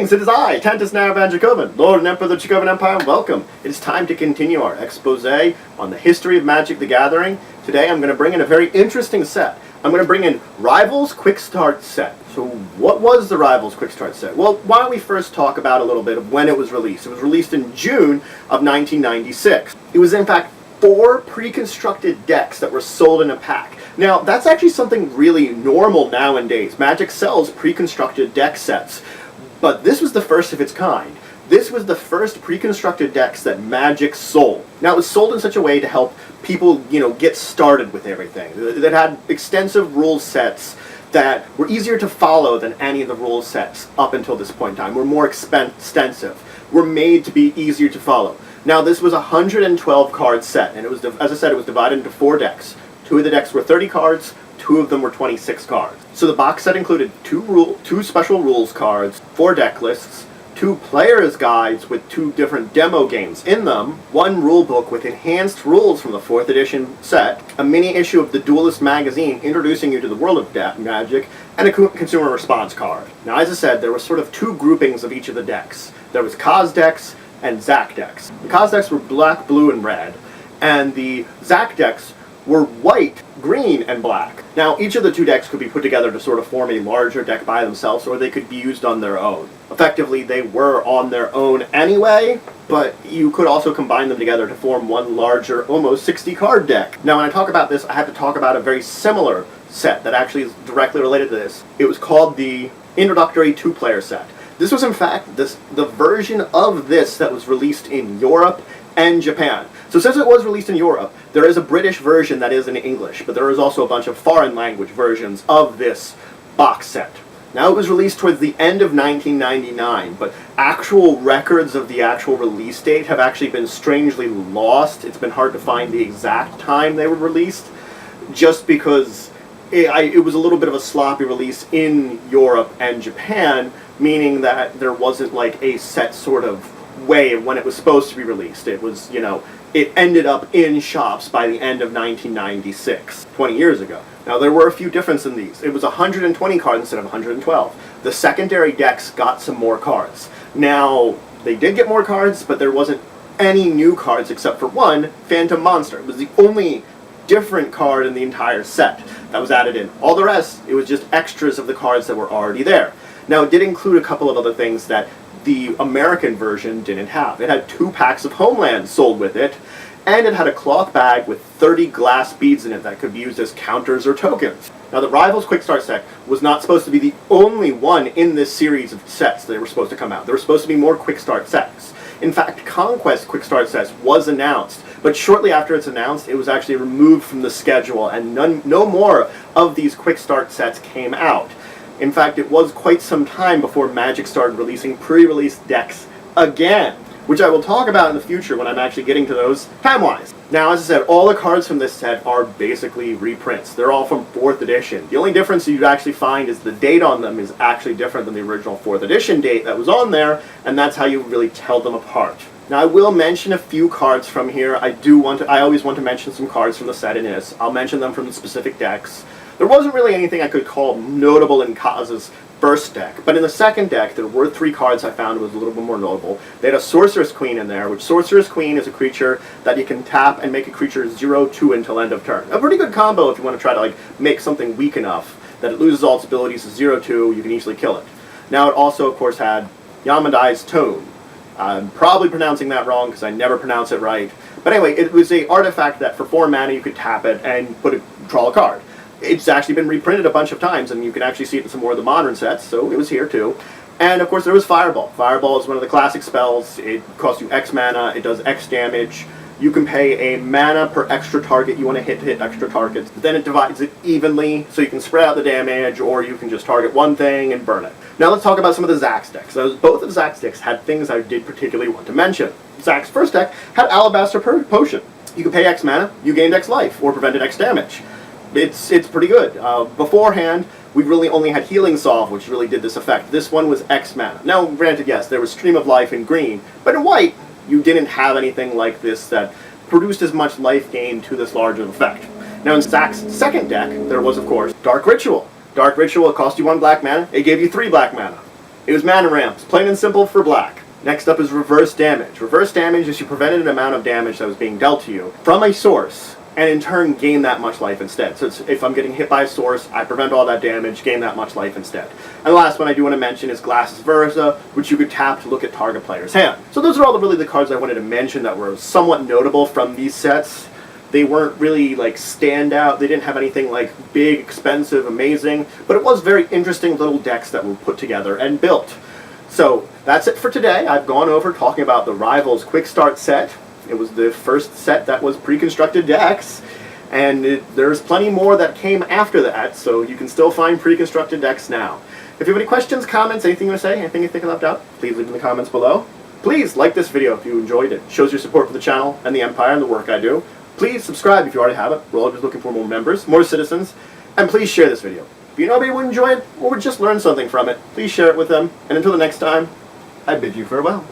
Greetings, it is I, Tantus Naravan Dracovin, Lord and Emperor of the Dracovin Empire, and welcome. It is time to continue our expose on the history of Magic the Gathering. Today I'm going to bring in a very interesting set. I'm going to bring in Rivals Quickstart Set. So what was the Rivals Quickstart Set? Well, why don't we first talk about a little bit of when it was released. It was released in June of 1996. It was in fact 4 pre-constructed decks that were sold in a pack. Now, that's actually something really normal nowadays. Magic sells pre-constructed deck sets, but this was the first of its kind. This was the first pre-constructed decks that Magic sold. Now, it was sold in such a way to help people, get started with everything. That had extensive rule sets that were easier to follow than any of the rule sets up until this point in time. Were more extensive. Were made to be easier to follow. Now, this was a 112 card set, and it was, as I said, it was divided into 4 decks. 2 of the decks were 30 cards, 2 of them were 26 cards. So the box set included 2 special rules cards, 4 deck lists, 2 player's guides with 2 different demo games in them, 1 rule book with enhanced rules from the 4th edition set, a mini issue of the Duelist magazine introducing you to the world of Magic, and a consumer response card. Now, as I said, there were sort of 2 groupings of each of the decks. There was Kaz decks and Zach decks. The Kaz decks were black, blue, and red, and the Zach decks were white, green, and black. Now, each of the 2 decks could be put together to sort of form a larger deck by themselves, or they could be used on their own. Effectively, they were on their own anyway, but you could also combine them together to form one larger, almost 60-card deck. Now, when I talk about this, I have to talk about a very similar set that actually is directly related to this. It was called the Introductory Two Player Set. This was, in fact, the version of this that was released in Europe and Japan. So since it was released in Europe, there is a British version that is in English, but there is also a bunch of foreign language versions of this box set. Now, it was released towards the end of 1999, but actual records of the actual release date have actually been strangely lost. It's been hard to find the exact time they were released, just because it was a little bit of a sloppy release in Europe and Japan, meaning that there wasn't like a set sort of way of when it was supposed to be released. It was, it ended up in shops by the end of 1996, 20 years ago. Now, there were a few differences in these. It was 120 cards instead of 112. The secondary decks got some more cards. Now, they did get more cards, but there wasn't any new cards except for one, Phantom Monster. It was the only different card in the entire set that was added in. All the rest, it was just extras of the cards that were already there. Now, it did include a couple of other things that the American version didn't have. It had 2 packs of Homeland sold with it, and it had a cloth bag with 30 glass beads in it that could be used as counters or tokens. Now, the Rivals Quickstart set was not supposed to be the only one in this series of sets that were supposed to come out. There were supposed to be more Quickstart sets. In fact, Conquest Quickstart sets was announced, but shortly after it's announced, it was actually removed from the schedule, and no more of these Quickstart sets came out. In fact, it was quite some time before Magic started releasing pre-release decks again, which I will talk about in the future when I'm actually getting to those time-wise. Now, as I said, all the cards from this set are basically reprints. They're all from 4th edition. The only difference you'd actually find is the date on them is actually different than the original 4th edition date that was on there, and that's how you really tell them apart. Now, I will mention a few cards from here. I always want to mention some cards from the set in this. I'll mention them from the specific decks. There wasn't really anything I could call notable in Kaz's first deck, but in the second deck, there were 3 cards I found was a little bit more notable. They had a Sorceress Queen in there, which Sorceress Queen is a creature that you can tap and make a creature 0/2 until end of turn. A pretty good combo if you want to try to make something weak enough that it loses all its abilities to 0/2, you can easily kill it. Now, it also, of course, had Yamadai's Tome. I'm probably pronouncing that wrong because I never pronounce it right. But anyway, it was an artifact that for 4 mana you could tap it and draw a card. It's actually been reprinted a bunch of times, and you can actually see it in some more of the modern sets, so it was here too. And of course there was Fireball. Fireball is one of the classic spells. It costs you X mana, it does X damage. You can pay a mana per extra target you want to hit extra targets. Then it divides it evenly, so you can spread out the damage, or you can just target one thing and burn it. Now let's talk about some of the Zach's decks. Both of Zach's decks had things I did particularly want to mention. Zach's first deck had Alabaster Potion. You can pay X mana, you gained X life, or prevented X damage. It's pretty good. Beforehand, we really only had Healing Salve, which really did this effect. This one was X mana. Now, granted, yes, there was Stream of Life in green, but in white, you didn't have anything like this that produced as much life gain to this large of effect. Now, in Zach's second deck, there was, of course, Dark Ritual. Dark Ritual cost you 1 black mana, it gave you 3 black mana. It was mana ramps, plain and simple for black. Next up is reverse damage. Reverse damage is you prevented an amount of damage that was being dealt to you from a source, and in turn gain that much life instead. So if I'm getting hit by a source, I prevent all that damage, gain that much life instead. And the last one I do want to mention is Glass's Versa, which you could tap to look at target player's hand. So those are all really the cards I wanted to mention that were somewhat notable from these sets. They weren't really like standout, they didn't have anything like big, expensive, amazing, but it was very interesting little decks that were put together and built. So that's it for today. I've gone over talking about the Rivals Quickstart Set. It was the first set that was pre-constructed decks, and there's plenty more that came after that, so you can still find pre-constructed decks now. If you have any questions, comments, anything you want to say, anything you think I left out, please leave in the comments below. Please like this video if you enjoyed it. It shows your support for the channel and the Empire and the work I do. Please subscribe if you already have it. We're always looking for more members, more citizens, and please share this video. If you know anybody who would enjoy it or would just learn something from it, please share it with them. And until the next time, I bid you farewell.